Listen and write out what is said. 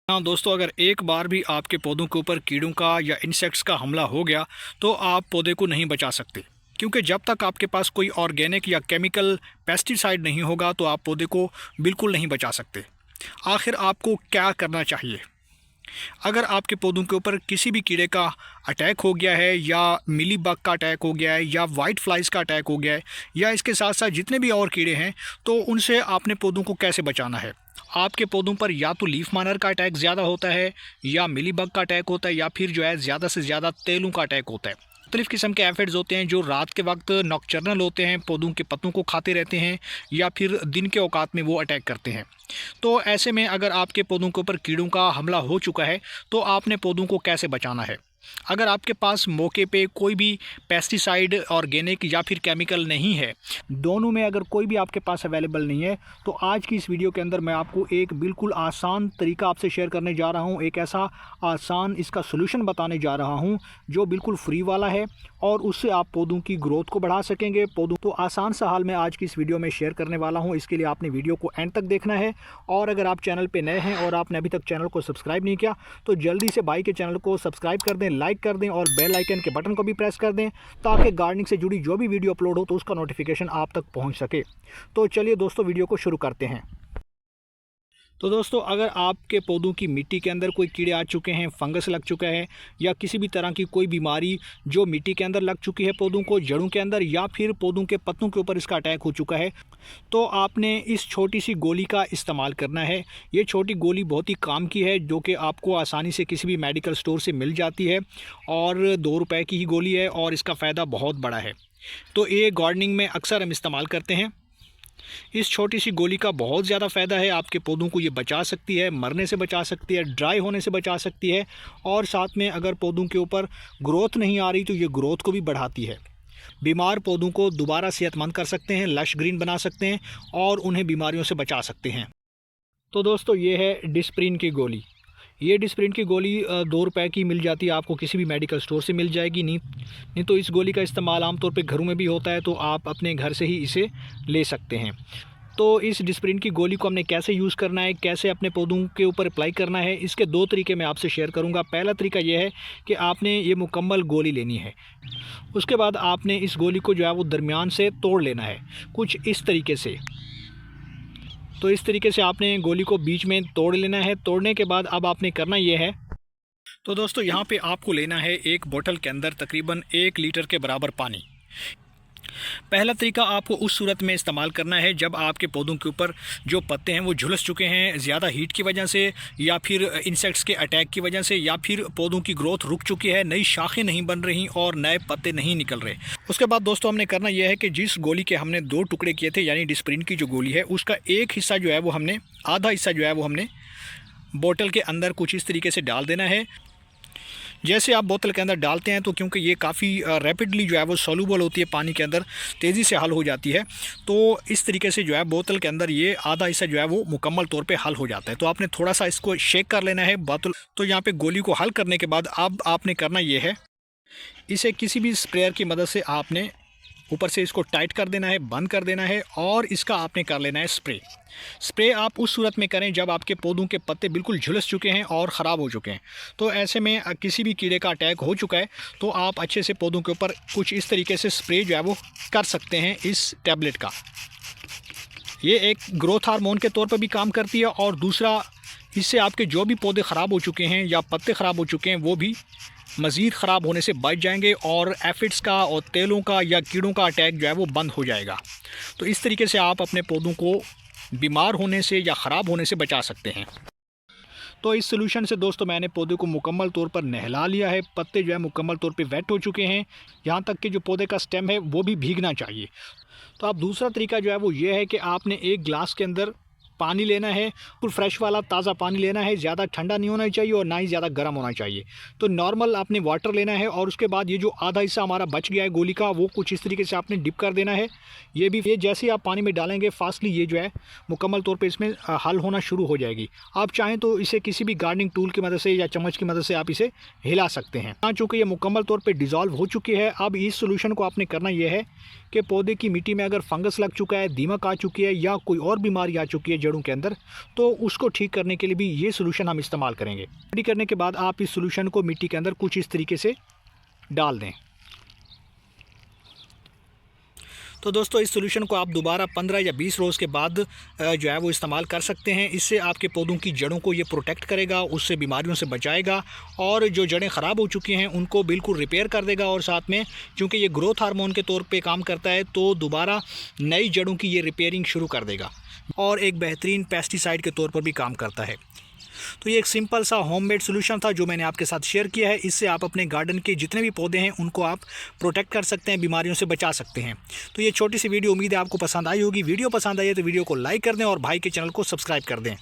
हाँ दोस्तों, अगर एक बार भी आपके पौधों के ऊपर कीड़ों का या इंसेक्ट्स का हमला हो गया तो आप पौधे को नहीं बचा सकते, क्योंकि जब तक आपके पास कोई ऑर्गेनिक या केमिकल पेस्टिसाइड नहीं होगा तो आप पौधे को बिल्कुल नहीं बचा सकते। आखिर आपको क्या करना चाहिए? अगर आपके पौधों के ऊपर किसी भी कीड़े का अटैक हो गया है, या मिली बग का अटैक हो गया है, या वाइट फ्लाइज का अटैक हो गया है, या इसके साथ साथ जितने भी और कीड़े हैं, तो उनसे आपने पौधों को कैसे बचाना है? आपके पौधों पर या तो लीफ मानर का अटैक ज़्यादा होता है, या मिली बग का अटैक होता है, या फिर जो है ज़्यादा से ज़्यादा तेलों का अटैक होता है। मुख्तलिफ़ किस्म के एफिड्स होते हैं जो रात के वक्त नॉकचर्नल होते हैं, पौधों के पत्तों को खाते रहते हैं, या फिर दिन के औकात में वो अटैक करते हैं। तो ऐसे में अगर आपके पौधों के ऊपर कीड़ों का हमला हो चुका है तो आपने पौधों को कैसे बचाना है? अगर आपके पास मौके पे कोई भी पेस्टिसाइड ऑर्गेनिक या फिर केमिकल नहीं है, दोनों में अगर कोई भी आपके पास अवेलेबल नहीं है, तो आज की इस वीडियो के अंदर मैं आपको एक बिल्कुल आसान तरीका आपसे शेयर करने जा रहा हूं। एक ऐसा आसान इसका सोल्यूशन बताने जा रहा हूं जो बिल्कुल फ्री वाला है, और उससे आप पौधों की ग्रोथ को बढ़ा सकेंगे। पौधों तो आसान सा हाल मैं आज की इस वीडियो में शेयर करने वाला हूँ। इसके लिए आपने वीडियो को एंड तक देखना है, और अगर आप चैनल पर नए हैं और आपने अभी तक चैनल को सब्सक्राइब नहीं किया तो जल्दी से भाई के चैनल को सब्सक्राइब कर दें, लाइक कर दें, और बेल आइकन के बटन को भी प्रेस कर दें, ताकि गार्डनिंग से जुड़ी जो भी वीडियो अपलोड हो तो उसका नोटिफिकेशन आप तक पहुंच सके। तो चलिए दोस्तों, वीडियो को शुरू करते हैं। तो दोस्तों, अगर आपके पौधों की मिट्टी के अंदर कोई कीड़े आ चुके हैं, फंगस लग चुका है, या किसी भी तरह की कोई बीमारी जो मिट्टी के अंदर लग चुकी है, पौधों को जड़ों के अंदर, या फिर पौधों के पत्तों के ऊपर इसका अटैक हो चुका है, तो आपने इस छोटी सी गोली का इस्तेमाल करना है। ये छोटी गोली बहुत ही काम की है, जो कि आपको आसानी से किसी भी मेडिकल स्टोर से मिल जाती है, और 2 रुपए की ही गोली है, और इसका फ़ायदा बहुत बड़ा है। तो ये गार्डनिंग में अक्सर हम इस्तेमाल करते हैं। इस छोटी सी गोली का बहुत ज़्यादा फ़ायदा है। आपके पौधों को ये बचा सकती है, मरने से बचा सकती है, ड्राई होने से बचा सकती है, और साथ में अगर पौधों के ऊपर ग्रोथ नहीं आ रही तो ये ग्रोथ को भी बढ़ाती है। बीमार पौधों को दोबारा सेहतमंद कर सकते हैं, लश ग्रीन बना सकते हैं, और उन्हें बीमारियों से बचा सकते हैं। तो दोस्तों, ये है डिस्प्रिन की गोली। ये डिस्प्रिन की गोली 2 रुपए की मिल जाती है, आपको किसी भी मेडिकल स्टोर से मिल जाएगी। नहीं तो इस गोली का इस्तेमाल आमतौर पे घरों में भी होता है, तो आप अपने घर से ही इसे ले सकते हैं। तो इस डिस्प्रिन की गोली को हमने कैसे यूज़ करना है, कैसे अपने पौधों के ऊपर अप्लाई करना है, इसके 2 तरीके मैं आपसे शेयर करूंगा। पहला तरीका यह है कि आपने ये मुकम्मल गोली लेनी है। उसके बाद आपने इस गोली को जो है वो दरमियान से तोड़ लेना है, कुछ इस तरीके से। तो इस तरीके से आपने गोली को बीच में तोड़ लेना है। तोड़ने के बाद अब आपने करना यह है, तो दोस्तों यहाँ पे आपको लेना है एक बोतल के अंदर तकरीबन 1 लीटर के बराबर पानी। पहला तरीका आपको उस सूरत में इस्तेमाल करना है जब आपके पौधों के ऊपर जो पत्ते हैं वो झुलस चुके हैं ज़्यादा हीट की वजह से, या फिर इंसेक्ट्स के अटैक की वजह से, या फिर पौधों की ग्रोथ रुक चुकी है, नई शाखें नहीं बन रही और नए पत्ते नहीं निकल रहे। उसके बाद दोस्तों हमने करना यह है कि जिस गोली के हमने 2 टुकड़े किए थे, यानी डिस्प्रिन की जो गोली है, उसका एक हिस्सा जो है वो हमने, आधा हिस्सा जो है वो हमने बोतल के अंदर कुछ इस तरीके से डाल देना है। जैसे आप बोतल के अंदर डालते हैं तो क्योंकि ये काफ़ी रैपिडली जो है वो सॉल्यूबल होती है, पानी के अंदर तेज़ी से हल हो जाती है, तो इस तरीके से जो है बोतल के अंदर ये आधा हिस्सा जो है वो मुकम्मल तौर पे हल हो जाता है। तो आपने थोड़ा सा इसको शेक कर लेना है बोतल। तो यहाँ पे गोली को हल करने के बाद अब आपने करना ये है, इसे किसी भी स्प्रेयर की मदद से आपने ऊपर से इसको टाइट कर देना है, बंद कर देना है, और इसका आपने कर लेना है स्प्रे। स्प्रे आप उस सूरत में करें जब आपके पौधों के पत्ते बिल्कुल झुलस चुके हैं और ख़राब हो चुके हैं। तो ऐसे में किसी भी कीड़े का अटैक हो चुका है तो आप अच्छे से पौधों के ऊपर कुछ इस तरीके से स्प्रे जो है वो कर सकते हैं इस टैबलेट का। ये एक ग्रोथ हार्मोन के तौर पर भी काम करती है, और दूसरा, इससे आपके जो भी पौधे ख़राब हो चुके हैं या पत्ते ख़राब हो चुके हैं वो भी मज़ीद ख़राब होने से बच जाएंगे, और एफिड्स का और तेलों का या कीड़ों का अटैक जो है वो बंद हो जाएगा। तो इस तरीके से आप अपने पौधों को बीमार होने से या ख़राब होने से बचा सकते हैं। तो इस सोल्यूशन से दोस्तों मैंने पौधे को मुकम्मल तौर पर नहला लिया है। पत्ते जो है मुकम्मल तौर पे वेट हो चुके हैं, यहाँ तक कि जो पौधे का स्टेम है वो भी भीगना चाहिए। तो अब दूसरा तरीका जो है वो ये है कि आपने एक गिलास के अंदर पानी लेना है, बिल्कुल फ्रेश वाला ताज़ा पानी लेना है। ज़्यादा ठंडा नहीं होना चाहिए और ना ही ज़्यादा गर्म होना चाहिए। तो नॉर्मल आपने वाटर लेना है, और उसके बाद ये जो आधा हिस्सा हमारा बच गया है गोली का, वो कुछ इस तरीके से आपने डिप कर देना है। ये जैसे ही आप पानी में डालेंगे फास्टली ये जो है मुकम्मल तौर पे इसमें हल होना शुरू हो जाएगी। आप चाहें तो इसे किसी भी गार्डनिंग टूल की मदद से या चम्मच की मदद से आप इसे हिला सकते हैं। हाँ, चूँकि ये मुकम्मल तौर पर डिज़ोल्व हो चुकी है, अब इस सोल्यूशन को आपने करना यह है कि पौधे की मिट्टी में अगर फंगस लग चुका है, दीमक आ चुकी है, या कोई और बीमारी आ चुकी है जड़ों के अंदर, तो उसको ठीक करने के लिए भी ये सोल्यूशन हम इस्तेमाल करेंगे। रेडी करने के बाद आप इस सोल्यूशन को मिट्टी के अंदर कुछ इस तरीके से डाल दें। तो दोस्तों इस सोल्यूशन को आप दोबारा 15 या 20 रोज़ के बाद जो है वो इस्तेमाल कर सकते हैं। इससे आपके पौधों की जड़ों को ये प्रोटेक्ट करेगा, उससे बीमारियों से बचाएगा और जो जड़ें ख़राब हो चुकी हैं उनको बिल्कुल रिपेयर कर देगा। और साथ में चूँकि ये ग्रोथ हार्मोन के तौर पे काम करता है, तो दोबारा नई जड़ों की ये रिपेयरिंग शुरू कर देगा और एक बेहतरीन पेस्टिसाइड के तौर पर भी काम करता है। तो ये एक सिंपल सा होममेड सोल्यूशन था जो मैंने आपके साथ शेयर किया है। इससे आप अपने गार्डन के जितने भी पौधे हैं उनको आप प्रोटेक्ट कर सकते हैं, बीमारियों से बचा सकते हैं। तो ये छोटी सी वीडियो, उम्मीद है आपको पसंद आई होगी। वीडियो पसंद आई है तो वीडियो को लाइक कर दें और भाई के चैनल को सब्सक्राइब कर दें।